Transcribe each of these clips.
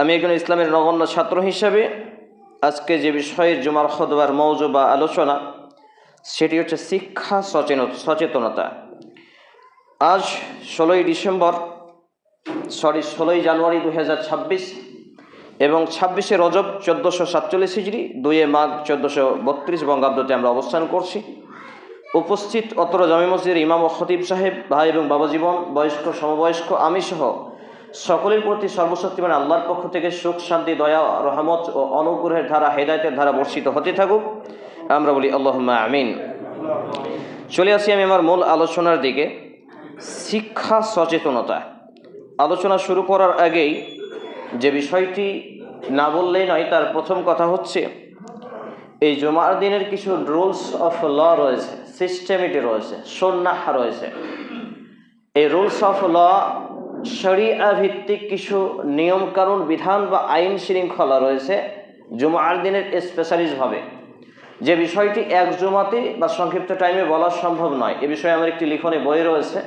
আমি একজন ইসলামের নগণ্য ছাত্র হিসেবে আজকে যে বিষয়ের জুমার খুতবার মওযু বা আলোচনা সেটি হচ্ছে শিক্ষা সচেতনতা। আজ 16ই জানুয়ারি 2026 এবং 26শে রজব 1447 হিজরি, 2 মাঘ 1432 বঙ্গাব্দতে আমরা অবস্থান করছি। উপস্থিত অত্র জামে মসজিদের ইমাম ও খতিব সাহেব, ভাই এবং বাবা জীবন, বয়স্ক সমবয়স্ক, আমি সহ সকলের প্রতি সর্বশক্তিমান আল্লাহর পক্ষ থেকে সুখ, শান্তি, দয়া, রহমত ও অনুগ্রহের ধারা, হেদায়েতের ধারা বর্ষিত হতে থাকুক, আমরা বলি আল্লাহুম্মা আমিন। চলে আসি আমি আমার মূল আলোচনার দিকে। শিক্ষা সচেতনতা। আলোচনা শুরু করার আগেই যে বিষয়টি না বললেই নয়, তার প্রথম কথা হচ্ছে এই জুমার দিনের কিছু রুলস অফ ল রয়েছে, সিস্টেমিটি রয়েছে, সুন্নাহ রয়েছে। এই রুলস অফ ল শরিয়া ভিত্তিক কিছু নিয়ম কানুন, বিধান বা আইন শৃঙ্খলা রয়েছে জুমার দিনের স্পেশালিস্টভাবে, যে বিষয়টি এক জুমাতে বা সংক্ষিপ্ত টাইমে বলা সম্ভব নয়। এ বিষয়ে আমার একটি লিখনে বই রয়েছে,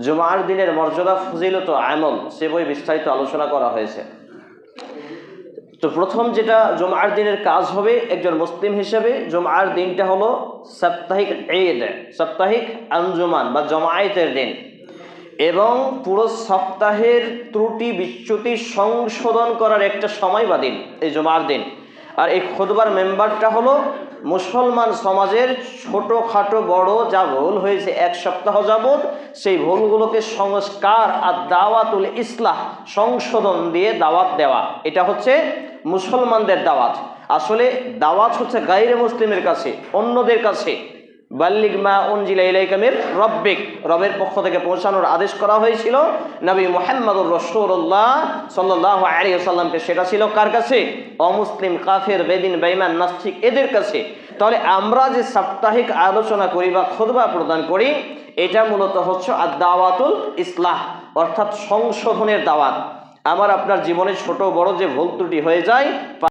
জুমার দিনের মর্যাদা, ফজিলত ও আমল, সে বই বিস্তারিত আলোচনা করা হয়েছে। তো প্রথম যেটা জুমার দিনের কাজ হবে একজন মুসলিম হিসেবে, জুমার দিনটা হলো সাপ্তাহিক ঈদ, সাপ্তাহিক আঞ্জুমান বা জমায়েতের দিন, এবং পুরো সপ্তাহের ত্রুটি বিচ্যুতি সংশোধন করার একটা সময় বা দিন এই জুমার দিন। আর এই খুতবার মেম্বারটা হলো মুসলমান সমাজের ছোটোখাটো বড় যা ভুল হয়েছে এক সপ্তাহ যাবৎ, সেই ভুলগুলোকে সংস্কার আর দাওয়াতুল ইসলাহ, সংশোধন দিয়ে দাওয়াত দেওয়া। এটা হচ্ছে মুসলমানদের দাওয়াত। আসলে দাওয়াত হচ্ছে গায়রে মুসলিমের কাছে, অন্যদের কাছে। বাল্লিগ মা উনজিলা ইলাইকা মির রাব্বিক, রবের পক্ষ থেকে পৌঁছানোর আদেশ করা হয়েছিল নবী মুহাম্মদুর রাসূলুল্লাহ সাল্লাল্লাহু আলাইহি ওয়াসাল্লামকে। সেটা ছিল কার কাছে? অমুসলিম, কাফের, বেদিন, বেঈমান, নাস্তিক, এদের কাছে। তাহলে আমরা যে সাপ্তাহিক আলোচনা করি বা খুতবা প্রদান করি, এটা মূলত হচ্ছে আদ-দাওয়াতুল ইসলাহ, অর্থাৎ সংশোধনের দাওয়াত। আমার আপনার জীবনে ছোট বড় যে ভুল ত্রুটি হয়ে যায়